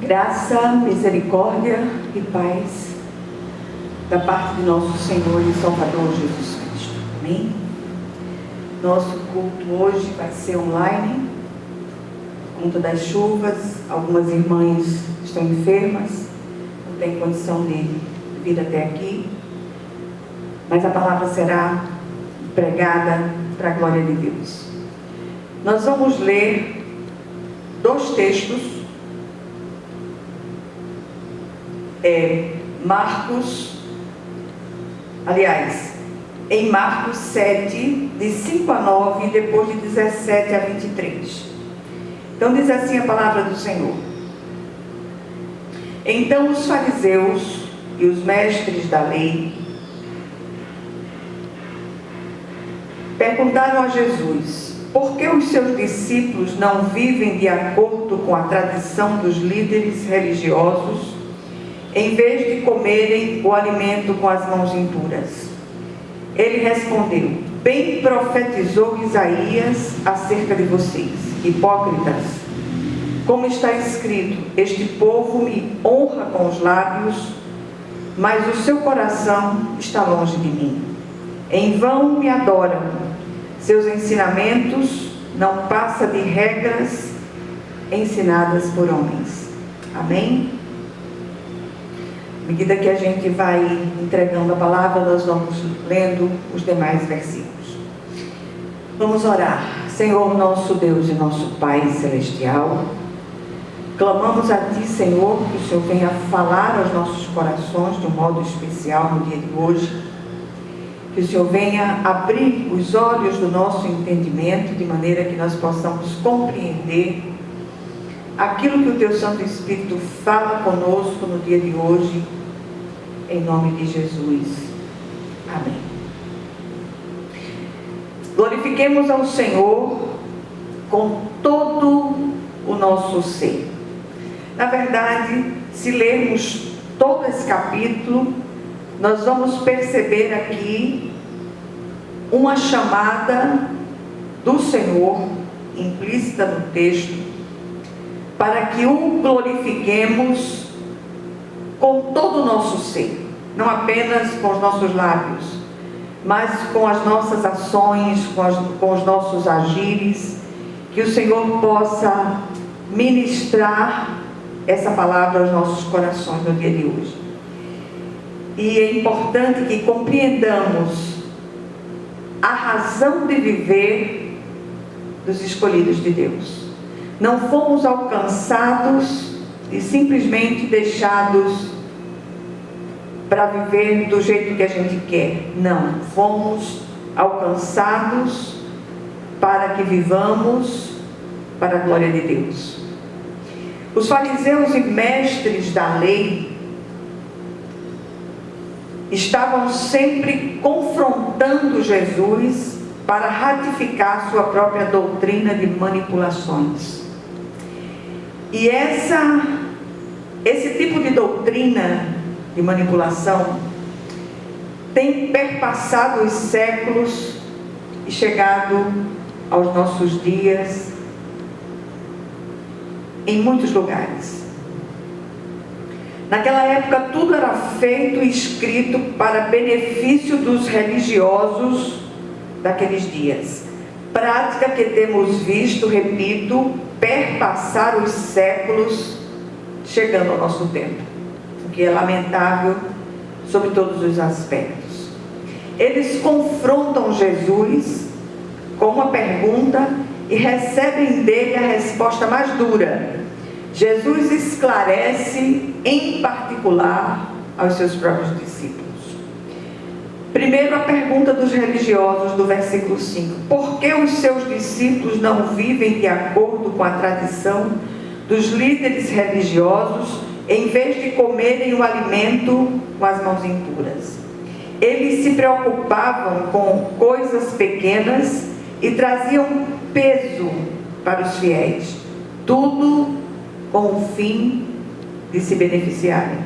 Graça, misericórdia e paz da parte de nosso Senhor e Salvador Jesus Cristo. Amém? Nosso culto hoje vai ser online, por conta das chuvas. Algumas irmãs estão enfermas, não têm condição de vir até aqui, mas a palavra será pregada para a glória de Deus. Nós vamos ler dois textos. Em Marcos 7, de 5 a 9, e depois de 17 a 23. Então diz assim a palavra do Senhor: Então os fariseus e os mestres da lei perguntaram a Jesus: por que os seus discípulos não vivem de acordo com a tradição dos líderes religiosos, em vez de comerem o alimento com as mãos impuras? Ele respondeu: bem profetizou Isaías acerca de vocês, hipócritas. Como está escrito: este povo me honra com os lábios, mas o seu coração está longe de mim. Em vão me adoram. Seus ensinamentos não passam de regras ensinadas por homens. Amém? À medida que a gente vai entregando a palavra, nós vamos lendo os demais versículos. Vamos orar. Senhor, nosso Deus e nosso Pai celestial, clamamos a Ti, Senhor, que o Senhor venha falar aos nossos corações de um modo especial no dia de hoje. Que o Senhor venha abrir os olhos do nosso entendimento, de maneira que nós possamos compreender aquilo que o Teu Santo Espírito fala conosco no dia de hoje, em nome de Jesus. Amém. Glorifiquemos ao Senhor com todo o nosso ser. Na verdade, se lermos todo esse capítulo, nós vamos perceber aqui uma chamada do Senhor, implícita no texto, para que o glorifiquemos com todo o nosso ser, não apenas com os nossos lábios, mas com as nossas ações, com os nossos agires, que o Senhor possa ministrar essa palavra aos nossos corações no dia de hoje. E é importante que compreendamos a razão de viver dos escolhidos de Deus. Não fomos alcançados e simplesmente deixados para viver do jeito que a gente quer. Não, fomos alcançados para que vivamos para a glória de Deus. Os fariseus e mestres da lei estavam sempre confrontando Jesus para ratificar sua própria doutrina de manipulações. E esse tipo de doutrina de manipulação tem perpassado os séculos e chegado aos nossos dias em muitos lugares. Naquela época, tudo era feito e escrito para benefício dos religiosos daqueles dias. Prática que temos visto, repito, perpassar os séculos, chegando ao nosso tempo, o que é lamentável sobre todos os aspectos. Eles confrontam Jesus com uma pergunta e recebem dele a resposta mais dura. Jesus esclarece, em particular, aos seus próprios discípulos. Primeiro, a pergunta dos religiosos do versículo 5. Por que os seus discípulos não vivem de acordo com a tradição dos líderes religiosos, em vez de comerem o alimento com as mãos impuras? Eles se preocupavam com coisas pequenas e traziam peso para os fiéis. Tudo com o fim de se beneficiarem.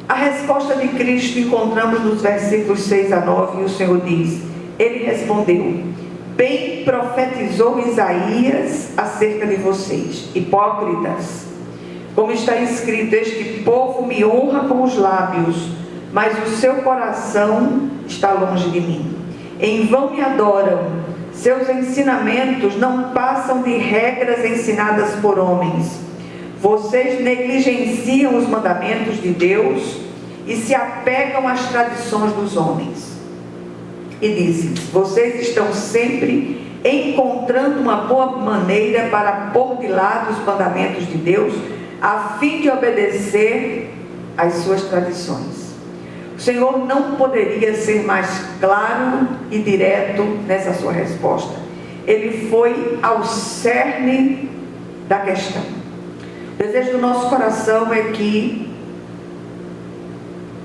A resposta de Cristo encontramos nos versículos 6 a 9, e o Senhor diz: Ele respondeu: bem profetizou Isaías acerca de vocês, hipócritas. como está escrito: este povo me honra com os lábios, mas o seu coração está longe de mim. Em vão me adoram, seus ensinamentos não passam de regras ensinadas por homens. Vocês negligenciam os mandamentos de Deus e se apegam às tradições dos homens. E disse: vocês estão sempre encontrando uma boa maneira para pôr de lado os mandamentos de Deus, a fim de obedecer às suas tradições. O Senhor não poderia ser mais claro e direto nessa sua resposta. Ele foi ao cerne da questão. O desejo do nosso coração é que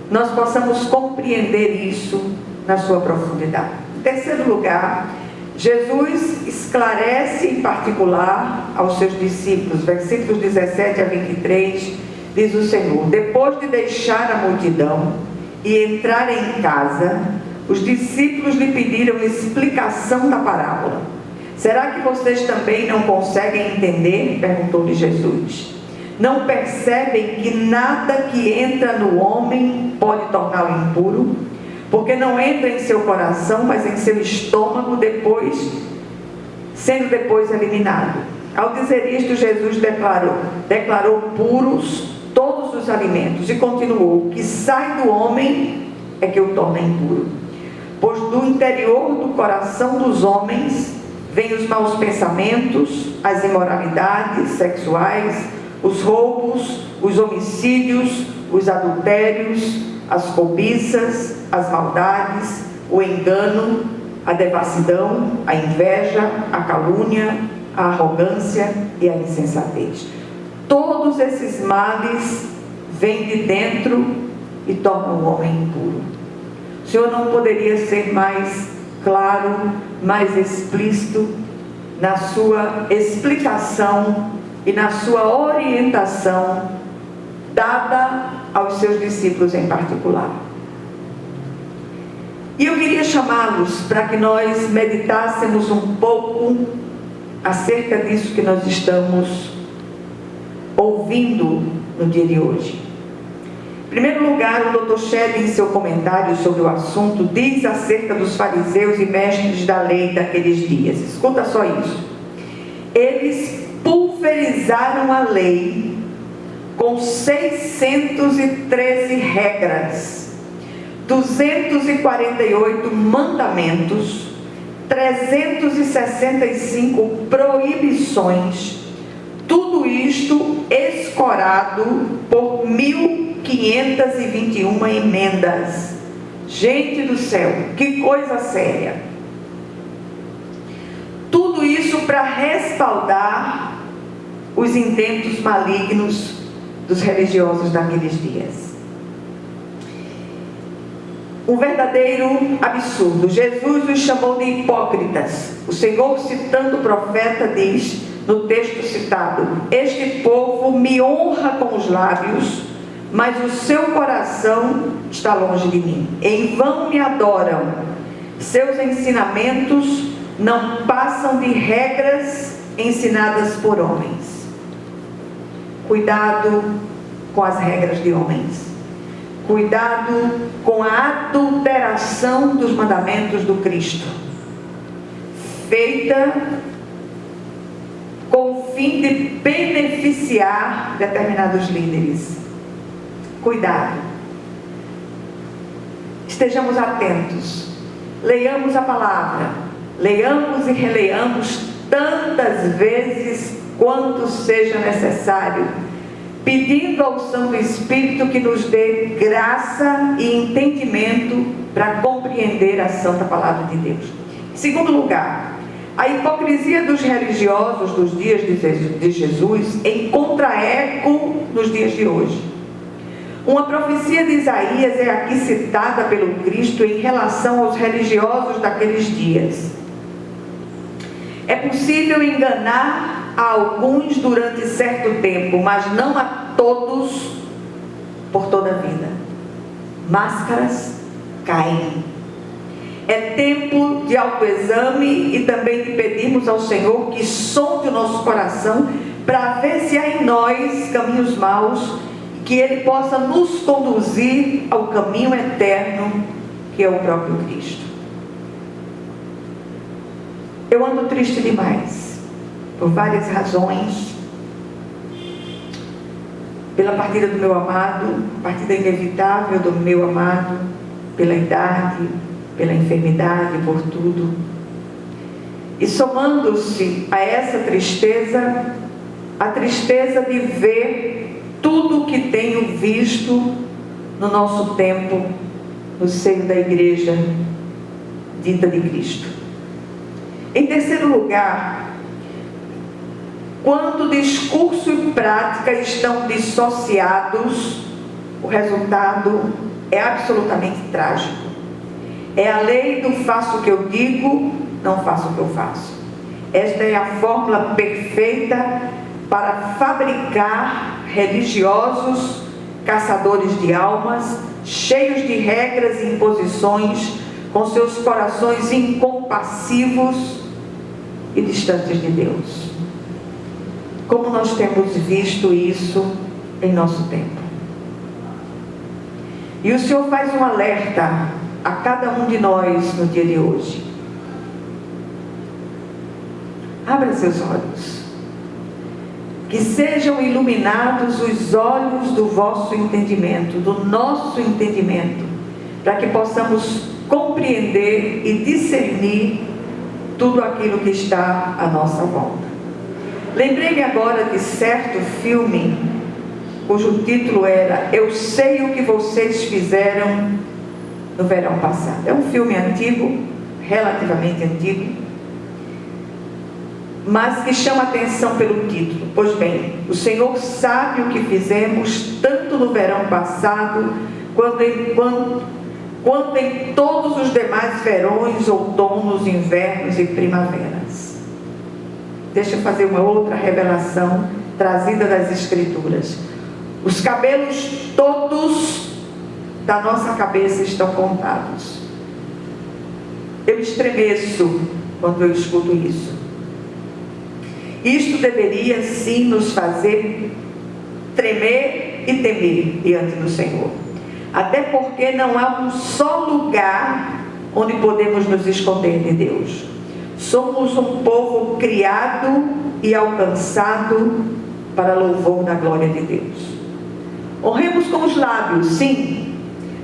nós possamos compreender isso na sua profundidade. Em terceiro lugar, Jesus esclarece em particular aos seus discípulos, versículos 17 a 23, diz o Senhor: depois de deixar a multidão e entrar em casa, os discípulos lhe pediram explicação da parábola. Será que vocês também não conseguem entender? Perguntou-lhe Jesus. Não percebem que nada que entra no homem pode torná-lo impuro? Porque não entra em seu coração, mas em seu estômago, sendo depois eliminado. Ao dizer isto, Jesus declarou puros todos os alimentos e continuou: o que sai do homem é que o torna impuro. Pois do interior do coração dos homens vêm os maus pensamentos, as imoralidades sexuais, os roubos, os homicídios, os adultérios, as cobiças, as maldades, o engano, a devassidão, a inveja, a calúnia, a arrogância e a insensatez. Todos esses males vêm de dentro e tornam o homem impuro. O Senhor não poderia ser mais claro, mais explícito na sua explicação e na sua orientação dada aos seus discípulos em particular. E eu queria chamá-los para que nós meditássemos um pouco acerca disso que nós estamos ouvindo no dia de hoje. Em primeiro lugar, o Dr. Shedd, em seu comentário sobre o assunto, diz acerca dos fariseus e mestres da lei daqueles dias. Escuta só isso. Eles pulverizaram a lei com 613 regras, 248 mandamentos, 365 proibições, tudo isto escorado por 1521 emendas. Gente do céu, que coisa séria! Tudo isso para respaldar os intentos malignos dos religiosos daqueles dias. Um verdadeiro absurdo. Jesus os chamou de hipócritas. O Senhor, citando o profeta, diz no texto citado: este povo me honra com os lábios, mas o seu coração está longe de mim. Em vão me adoram. Seus ensinamentos não passam de regras ensinadas por homens. Cuidado com as regras de homens. Cuidado com a adulteração dos mandamentos do Cristo, feita com o fim de beneficiar determinados líderes. Cuidado. Estejamos atentos. Leiamos a palavra. Leiamos e releiamos tantas vezes quanto seja necessário, pedindo ao Santo Espírito que nos dê graça e entendimento para compreender a Santa Palavra de Deus. Em segundo lugar, a hipocrisia dos religiosos dos dias de Jesus encontra eco nos dias de hoje. Uma profecia de Isaías é aqui citada pelo Cristo em relação aos religiosos daqueles dias. É possível enganar a alguns durante certo tempo, mas não a todos por toda a vida. Máscaras caem. É tempo de autoexame e também de pedirmos ao Senhor que sonde o nosso coração para ver se há em nós caminhos maus, que Ele possa nos conduzir ao caminho eterno, que é o próprio Cristo. Eu ando triste demais, por várias razões. Pela partida do meu amado, partida inevitável do meu amado, pela idade, pela enfermidade, por tudo. E somando-se a essa tristeza, a tristeza de ver tudo o que tenho visto no nosso tempo, no seio da igreja dita de Cristo. Em terceiro lugar, quando discurso e prática estão dissociados, o resultado é absolutamente trágico. É a lei do faço o que eu digo, não faço o que eu faço. Esta é a fórmula perfeita para fabricar religiosos, caçadores de almas, cheios de regras e imposições, com seus corações incompassivos e distantes de Deus. Como nós temos visto isso em nosso tempo. E o Senhor faz um alerta a cada um de nós no dia de hoje. Abra seus olhos. Que sejam iluminados os olhos do vosso entendimento, do nosso entendimento, para que possamos compreender e discernir tudo aquilo que está à nossa volta. Lembrei-me agora de certo filme, cujo título era Eu Sei o que Vocês Fizeram no Verão Passado. É um filme antigo, relativamente antigo, mas que chama atenção pelo título. Pois bem, o Senhor sabe o que fizemos, tanto no verão passado, quanto em todos os demais verões, outonos, invernos e primaveras. Deixa eu fazer uma outra revelação trazida das Escrituras. Os cabelos todos da nossa cabeça estão contados. Eu estremeço quando eu escuto isso. Isto deveria sim nos fazer tremer e temer diante do Senhor. Até porque não há um só lugar onde podemos nos esconder de Deus. Somos um povo criado e alcançado para louvor da glória de Deus. Honremos com os lábios, sim,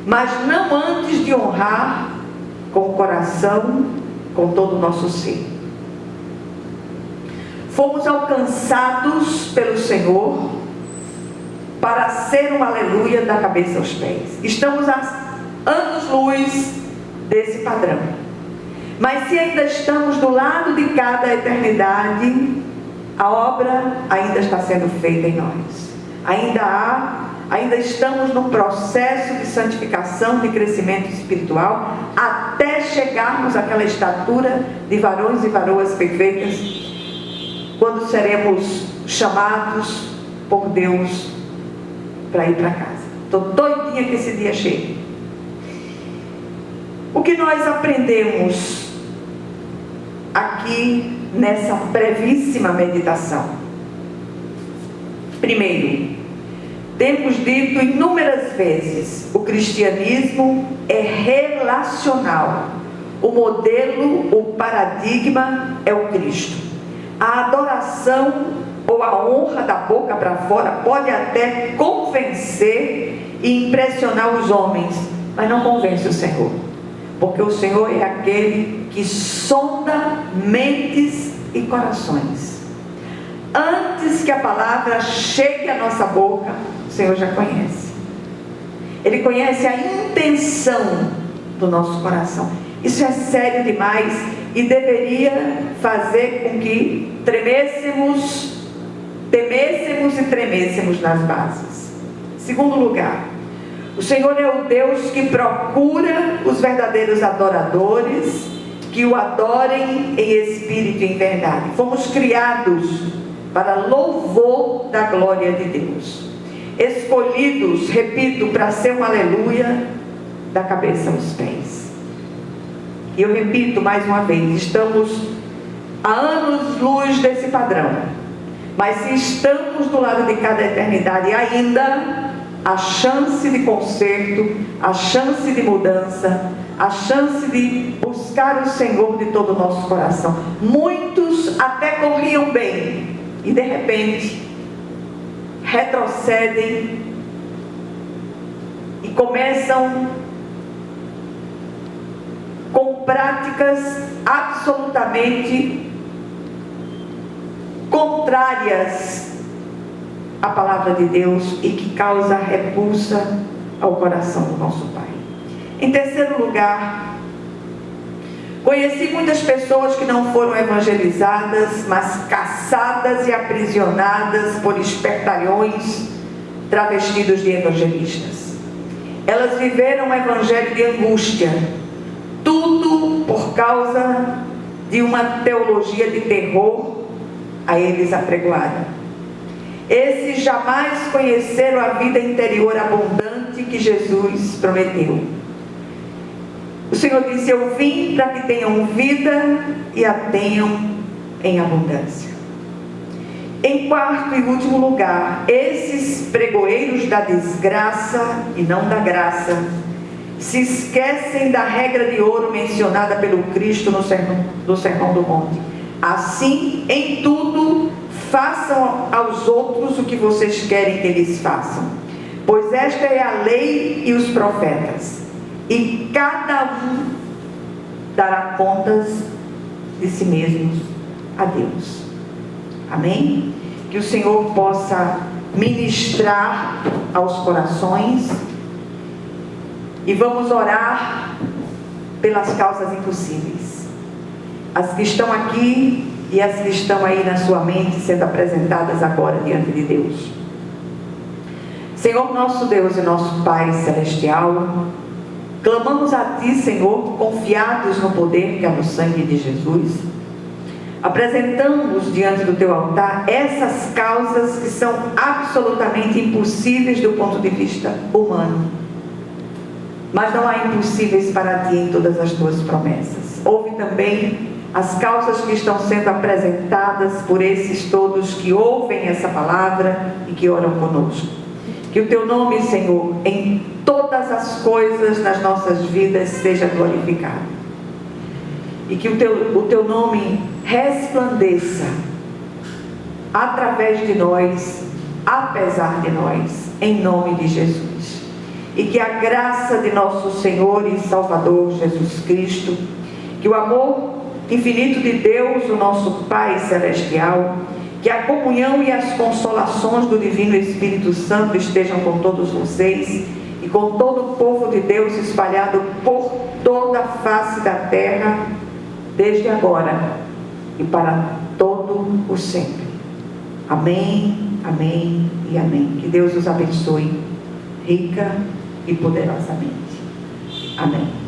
mas não antes de honrar com o coração, com todo o nosso ser. Fomos alcançados pelo Senhor para ser um aleluia da cabeça aos pés. Estamos a anos-luz desse padrão. Mas se ainda estamos do lado de cada eternidade, a obra ainda está sendo feita em nós. Ainda estamos no processo de santificação, de crescimento espiritual, até chegarmos àquela estatura de varões e varoas perfeitas, quando seremos chamados por Deus para ir para casa. Estou doidinha que esse dia chegue. O que nós aprendemos aqui nessa brevíssima meditação? Primeiro, temos dito inúmeras vezes, o cristianismo é relacional. O modelo, o paradigma é o Cristo. A adoração ou a honra da boca para fora pode até convencer e impressionar os homens, mas não convence o Senhor, porque o Senhor é aquele que sonda mentes e corações. Antes que a palavra chegue à nossa boca, o Senhor já conhece. Ele conhece a intenção do nosso coração. Isso é sério demais e deveria fazer com que temêssemos e tremêssemos nas bases. Segundo lugar, o Senhor é o Deus que procura os verdadeiros adoradores, que o adorem em espírito e em verdade. Fomos criados para louvor da glória de Deus, escolhidos, repito, para ser um aleluia da cabeça aos pés. E eu repito mais uma vez, estamos a anos-luz desse padrão, Mas se estamos do lado de cada eternidade ainda, a chance de conserto, a chance de mudança, a chance de buscar o Senhor de todo o nosso coração. Muitos até corriam bem e de repente retrocedem e começam com práticas absolutamente contrárias à palavra de Deus e que causa repulsa ao coração do nosso Pai. Em terceiro lugar, conheci muitas pessoas que não foram evangelizadas, mas caçadas e aprisionadas por espertalhões travestidos de evangelistas. Elas viveram um evangelho de angústia, tudo por causa de uma teologia de terror a eles apregoada. Esses jamais conheceram a vida interior abundante que Jesus prometeu. O Senhor disse: eu vim para que tenham vida e a tenham em abundância. Em quarto e último lugar, esses pregoeiros da desgraça e não da graça se esquecem da regra de ouro mencionada pelo Cristo no Sermão do Monte. Assim, em tudo, façam aos outros o que vocês querem que eles façam, pois esta é a lei e os profetas, e cada um dará contas de si mesmos a Deus. Amém? Que o Senhor possa ministrar aos corações, e vamos orar pelas causas impossíveis, as que estão aqui e as que estão aí na sua mente sendo apresentadas agora diante de Deus. Senhor nosso Deus e nosso Pai Celestial, clamamos a Ti, Senhor, confiados no poder que há no sangue de Jesus. Apresentamos diante do Teu altar essas causas que são absolutamente impossíveis do ponto de vista humano. Mas não há impossíveis para Ti em todas as Tuas promessas. Houve também as causas que estão sendo apresentadas por esses todos que ouvem essa palavra e que oram conosco. Que o Teu nome, Senhor, em todas as coisas nas nossas vidas seja glorificado. E que o Teu nome resplandeça através de nós, apesar de nós, em nome de Jesus. E que a graça de nosso Senhor e Salvador Jesus Cristo, que o amor infinito de Deus, o nosso Pai Celestial, que a comunhão e as consolações do Divino Espírito Santo estejam com todos vocês e com todo o povo de Deus espalhado por toda a face da terra, desde agora e para todo o sempre. Amém, amém e amém. Que Deus os abençoe rica e poderosamente. Amém.